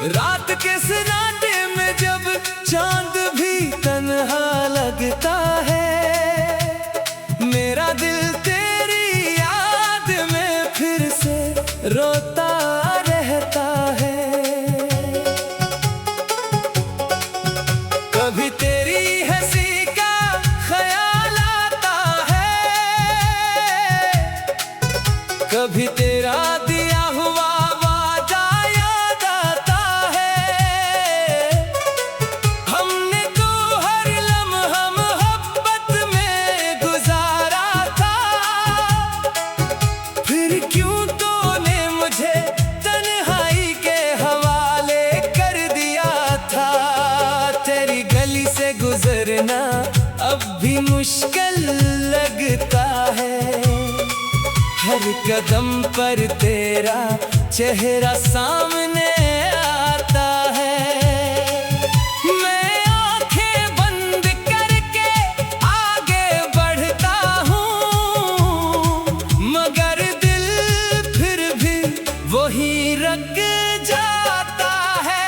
रात के सन्नाटे में जब चांद भी तन्हा लगता है, मेरा दिल तेरी याद में फिर से रोता रहता है। कभी तेरी हंसी का ख्याल आता है, कभी तेरा दिया हुआ गुजरना अब भी मुश्किल लगता है। हर कदम पर तेरा चेहरा सामने आता है। मैं आंखें बंद करके आगे बढ़ता हूँ, मगर दिल फिर भी वही रख जाता है।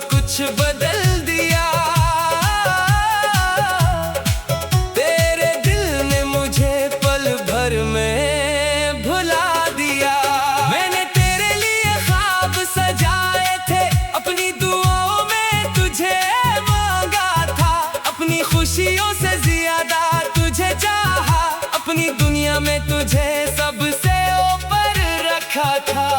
कुछ बदल दिया, तेरे दिल ने मुझे पल भर में भुला दिया। मैंने तेरे लिए ख्वाब सजाए थे, अपनी दुआओं में तुझे मांगा था। अपनी खुशियों से ज्यादा तुझे चाहा, अपनी दुनिया में तुझे सबसे ऊपर रखा था।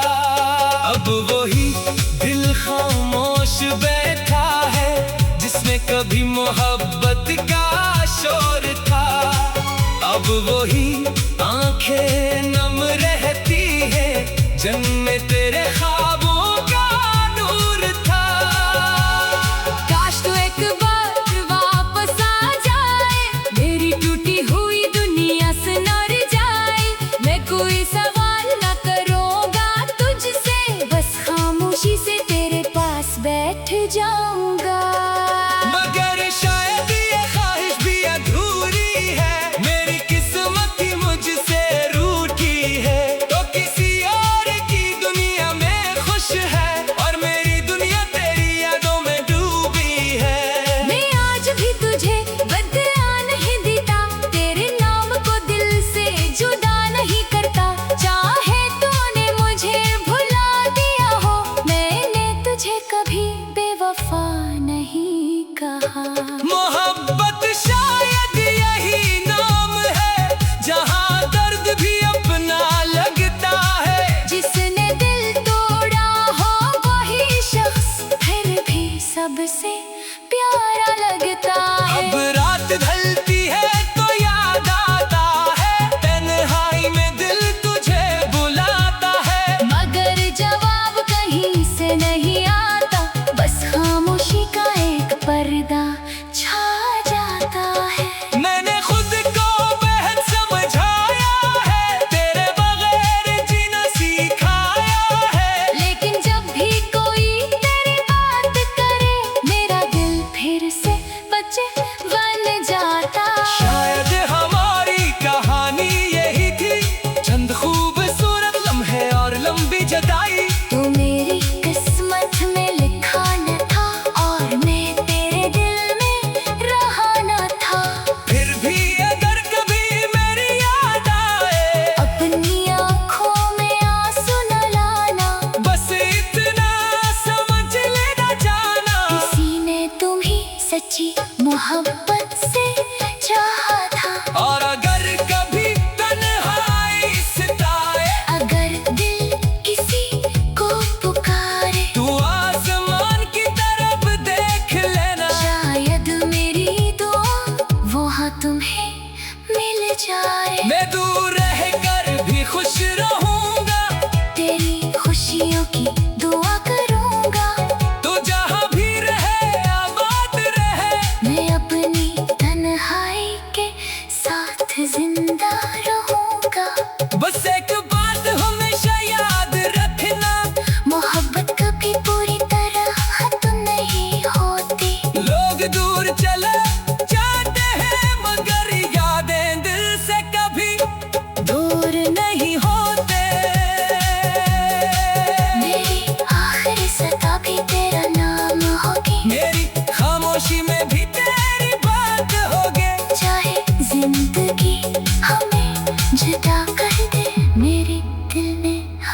अब वही दिल खामोश बैठा है, जिसमें कभी मोहब्बत का शोर था। अब वही आंखें नम रहती है, जिनमें तेरे ख्वाबों का नूर था। काश तू एक बार वापस आ जाए, मेरी टूटी हुई दुनिया सुनर जाए। मैं कोई सवाल न करूँगा तुझसे, बस खामोशी से तेरे पास बैठ जाऊंगा। मगर शायद ये ख्वाहिश भी अधूरी है, मेरी किस्मत ही मुझसे रूठी है। तो किसी और की दुनिया में खुश है, और मेरी दुनिया तेरी यादों में डूबी है। मैं आज भी तुझे बदला नहीं देता, तेरे नाम को दिल से जुदा नहीं करता। चाहे तूने मुझे भुला दिया हो, मैंने तुझे कभी बेवफा नहीं कहा। मोहब्बत शायद यही नाम है, जहाँ दर्द भी अपना लगता है। जिसने दिल तोड़ा हो वही शख्स फिर भी सबसे प्यारा लगता है। अब रात ढलती है तो याद आता है, तन्हाई में दिल तुझे बुलाता है। मगर जवाब कहीं से नहीं आता, बस खामोशी का एक पर्दा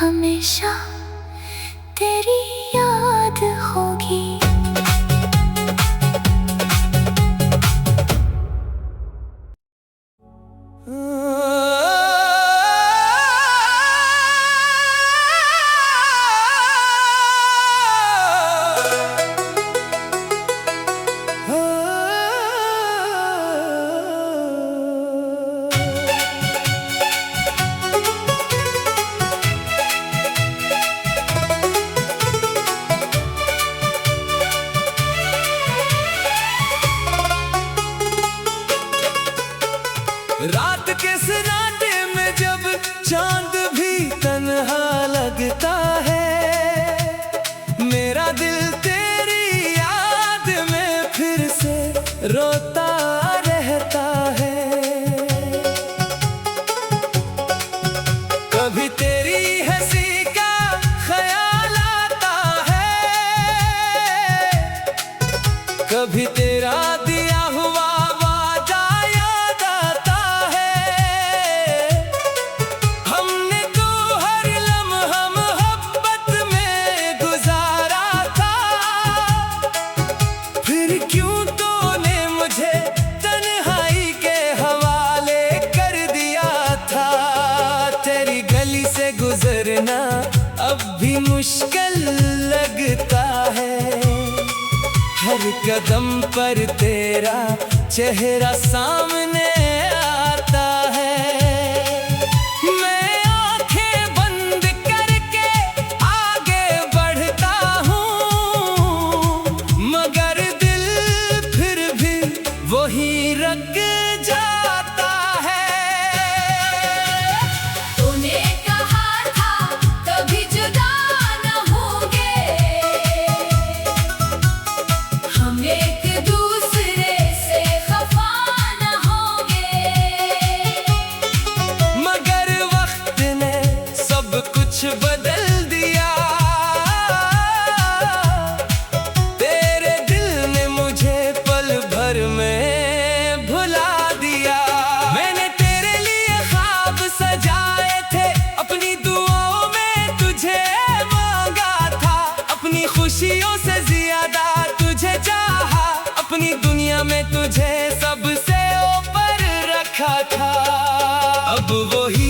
हमेशा तेरी याद होगी। रात के सन्नाटे में जब चांद भी तन्हा लगता है, मेरा दिल तेरी याद में फिर से रोता रहता है। कभी तेरी हंसी का ख्याल आता है, कभी तेरा दिया हुआ गुजरना अब भी मुश्किल लगता है। हर कदम पर तेरा चेहरा सामने आता है। मैं आंखें बंद करके आगे बढ़ता हूँ, मगर दिल फिर भी वही रख जाता है। बदल दिया तेरे दिल ने मुझे पल भर में भुला दिया। मैंने तेरे लिए ख्वाब सजाए थे, अपनी दुआओं में तुझे मांगा था, अपनी खुशियों से ज्यादा तुझे चाहा, अपनी दुनिया में तुझे सबसे ऊपर रखा था। अब वही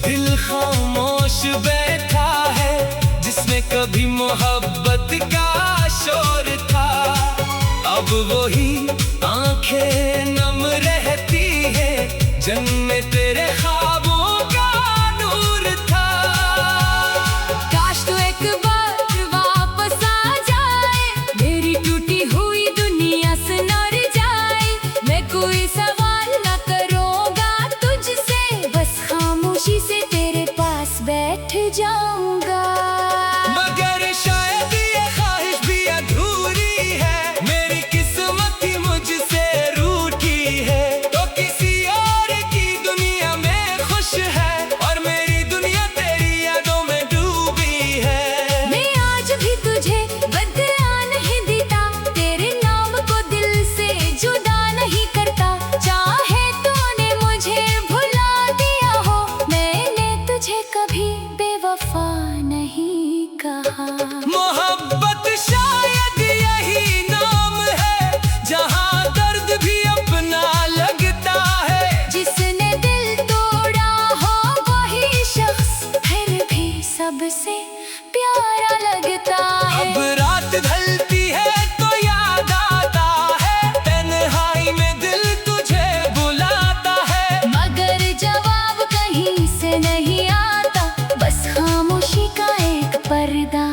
दिल खामोश बैठा है जिसमें कभी मोहब्बत का शोर था। अब वही आंखें नम रहती है जिनमें तेरे ख्वाबों का नूर था। काश तू एक बार वापस आ जाए, मेरी टूटी हुई दुनिया संवर जाए। मैं कोई सवाल न करूँगा तुझसे, बस खामोशी से तेरे पास बैठ जाऊंगा। मगर शायद ये ख्वाहिश भी अधूरी है, मेरी किस्मत ही मुझसे रूठी है। तो किसी और की दुनिया में खुश है और मेरी दुनिया तेरी यादों में डूबी है। मैं आज भी तुझे बदला नहीं देता, तेरे नाम को दिल से जुदा नहीं करता। चाहे तूने मुझे भुला दिया हो, मैंने तुझे कभी बेवफा नहीं कहा। मोहब्बत शायद यही नाम है जहाँ दर्द भी अपना लगता है। जिसने दिल तोड़ा हो वही शख्स फिर भी सबसे प्यारा लगता है। अब रात ढलती है तो याद आता है, तन्हाई में दिल तुझे बुलाता है, मगर जवाब कहीं से नहीं आता, बस खामोशी का एक पर्दा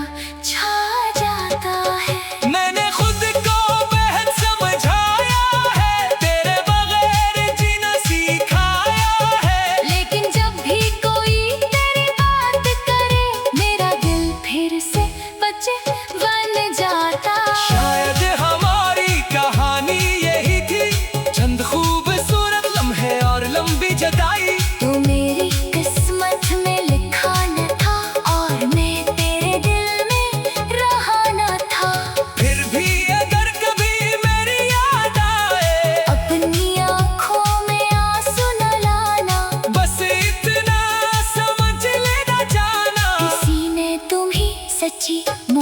छा जाता है। मैंने खुद को बेहद समझाया है, तेरे बगैर जीना सिखाया है। लेकिन जब भी कोई तेरी बात करे, मेरा दिल फिर से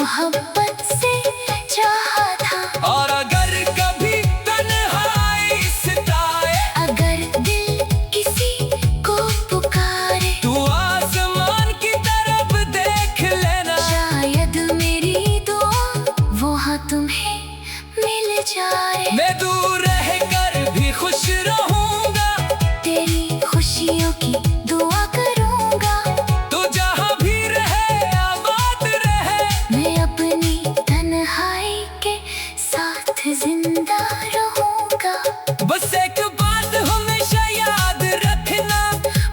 मोहब्बत से चाहा था। और अगर कभी तन्हाई सताए, अगर दिल किसी को पुकारे, तू आसमान की तरफ देख लेना। शायद मेरी दुआ वहाँ तुम्हें मिल जाए। मैं दूर रहकर भी खुश रहूंगा, तेरी खुशियों की दुआ करूंगा। तू जहाँ भी रहे आबाद रहे। मैं अपनी तन्हाई के साथ जिंदा रहूंगा। बस एक बात हमेशा याद रखना,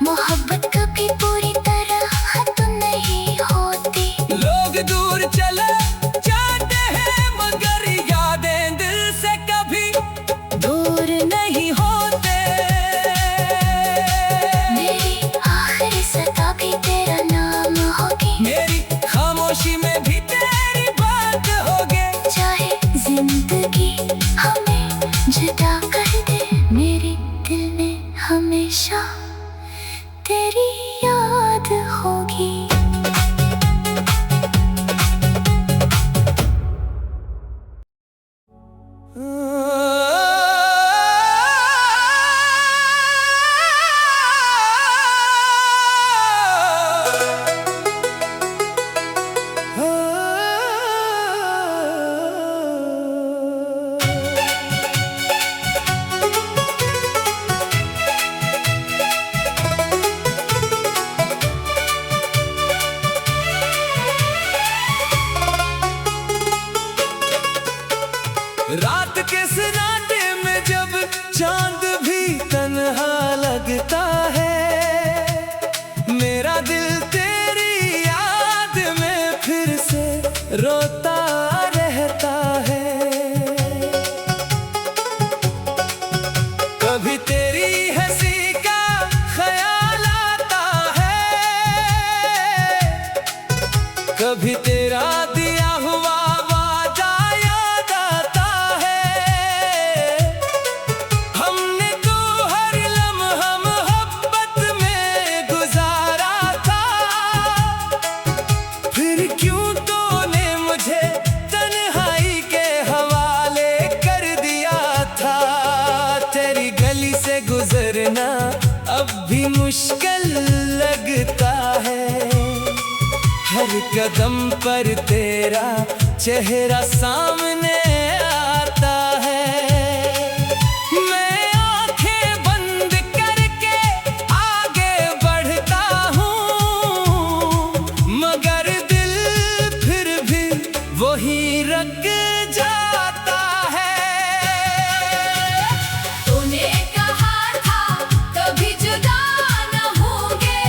मोहब्बत कभी पूरी तरह तो नहीं होती। लोग दूर चले जाते हैं मगर यादें दिल से कभी दूर नहीं होते। मेरी आखिरी सदा भी तेरा नाम होगी। मेरी खामोशी में भी तेरी बात होगी। चाहे जिंदगी हमें जुदा कर दे, मेरे दिल में हमेशा तेरी याद होगी। रात के सन्नाटे में जब चांद भी तन्हा लगता है, मेरा दिल तेरी याद में फिर से रोता रहता है। कभी तेरी हंसी का ख्याल आता है, कभी तेरा दिया हुआ गुजरना अब भी मुश्किल लगता है। हर कदम पर तेरा चेहरा सामने आता है। मैं आंखें बंद करके आगे बढ़ता हूँ, मगर दिल फिर भी वही रख जाता है। तूने कहा था कभी जुदा न होंगे,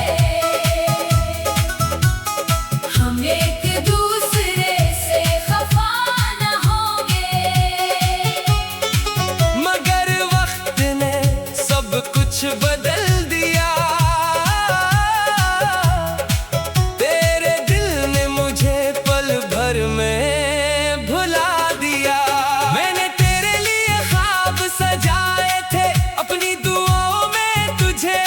हम एक दूसरे से खफा न होंगे। मगर वक्त ने सब कुछ बदल दिया, तेरे दिल ने मुझे पल भर में भुला दिया। मैंने तेरे लिए ख्वाब सजाए थे, अपनी दुआओं में तुझे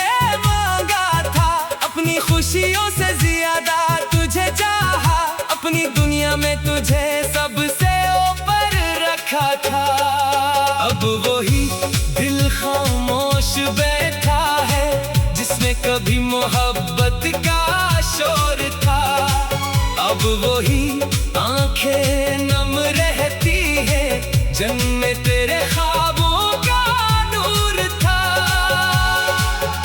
मांगा था। अपनी खुशियों से ज्यादा तुझे चाहा, अपनी दुनिया में तुझे सबसे ऊपर रखा था। अब वही दिल खामोश बैठा है, जिसमें कभी मोहब्बत का शोर था। अब वही आंखें नम रहती है, जन्नत तेरे ख्वाबों का नूर था।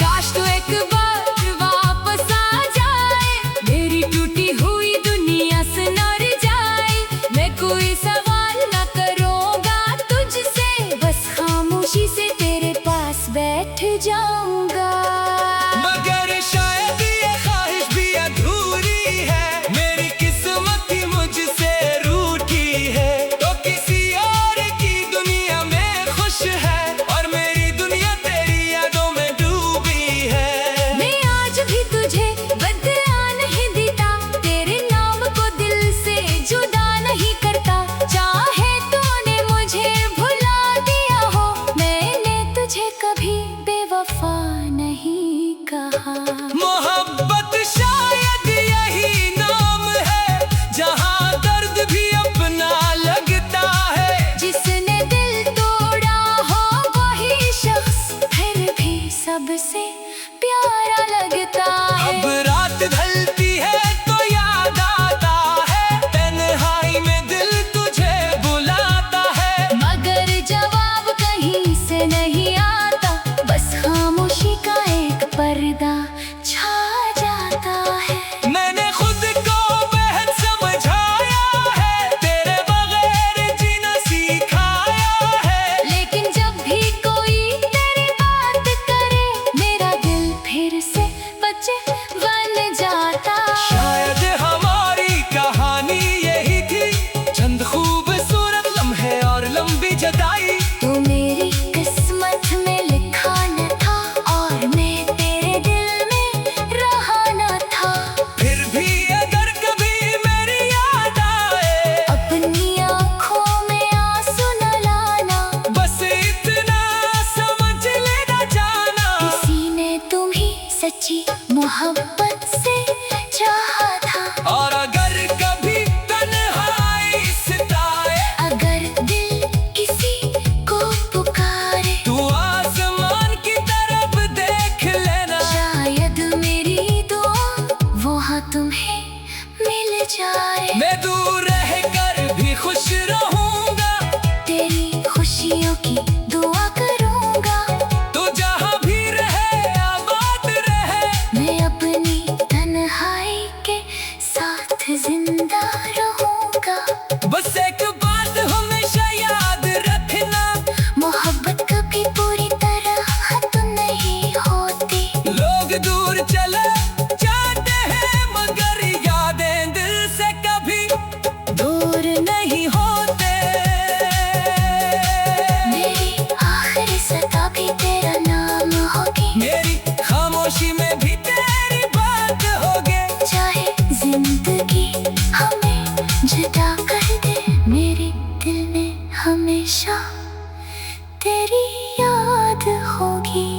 काश तू एक बार वापस आ जाए, मेरी टूटी हुई दुनिया संवर जाए। मैं कोई सवाल न करूँगा तुझसे, बस खामोशी से तेरे पास बैठ जाऊंगा। मगर शायद ये ख्वाहिश भी अधूरी है, मेरी किस्मत ही मुझसे रूठी है। तो किसी और की जाए। मैं दूर रहकर भी खुश रहूंगा, तेरी खुशियों की दुआ करूंगा। तू जहाँ भी रहे आबाद रहे। मैं अपनी तन्हाई के साथ जिंदा रहूंगा। बस एक बात हमेशा याद रखना, मोहब्बत कभी पूरी तरह तो नहीं होती। लोग दूर चले जाते हैं मगर यादें दिल से कभी दूर नहीं होते। मेरी आखिरी सदा भी तेरा नाम होगी। मेरी खामोशी में भी तेरी बात होगी। चाहे जिंदगी हमें जुदा कर दे, मेरे दिल में हमेशा तेरी याद होगी।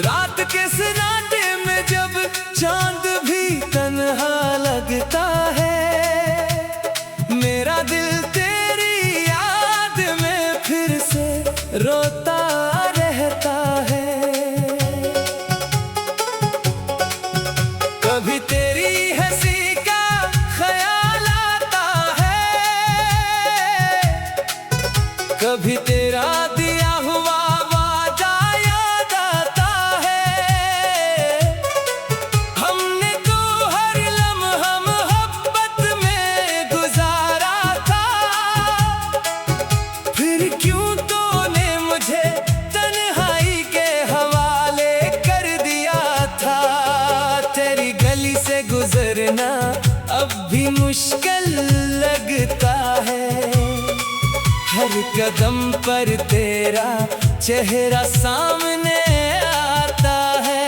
रात के सन्नाटे में जब चांद भी तन्हा लगता है, मेरा दिल तेरी याद में फिर से रोता रहता है। कभी तेरी हंसी का ख्याल आता है, कभी तेरा दिया हुआ वादा याद आता है। हमने तो हर लम्हा मोहब्बत में गुजारा था, फिर क्यों तूने मुझे तन्हाई के हवाले कर दिया था। तेरी गली से गुजरना अब भी मुश्किल लगता है, हर कदम पर तेरा चेहरा सामने आता है।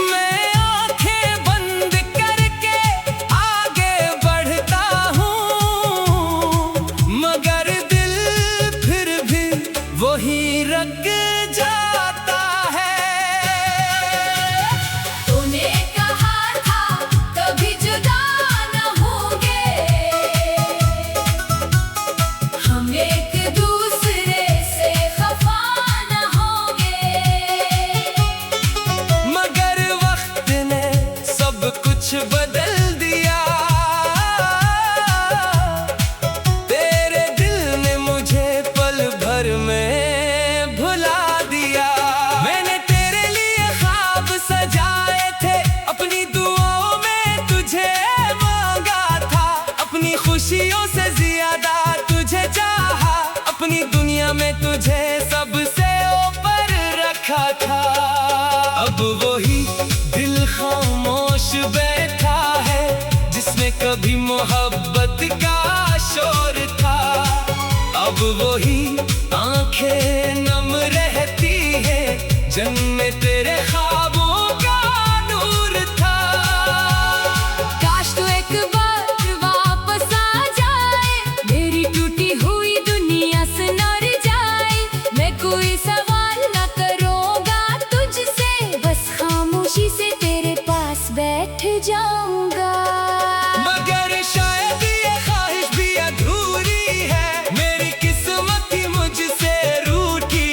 मैं आंखें बंद करके आगे बढ़ता हूँ, मगर दिल फिर भी वही रख जाता है। तूने कहा था कभी जुदा न होंगे, हम एक दूसरे से खफा न होंगे। मगर वक्त ने सब कुछ बदल दिया, तेरे दिल ने मुझे पल भर में भुला दिया। मैंने तेरे लिए ख्वाब सजाए थे, अपनी दुआओं में तुझे मांगा था। अपनी खुशियों से ज्यादा तुझे चाहा, अपनी दुनिया में तुझे सबसे ऊपर रखा था। अब वही दिल खामोश बैठा है, जिसमें कभी मोहब्बत का शोर था। अब वही आंखें नम रहती है, जन्नत तेरे ख्वाबों का नूर था। काश तू एक बार वापस आ जाए, मेरी टूटी हुई दुनिया सुनर जाए। मैं कोई सवाल न करूंगा तुझसे, बस खामोशी से तेरे पास बैठ जाऊंगा। मगर शायद ये ख्वाहिश भी अधूरी है, मेरी किस्मत ही मुझसे रूठी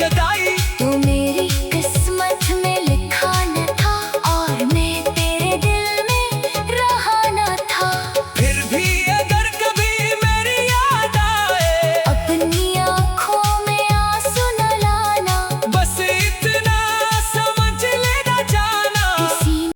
जताई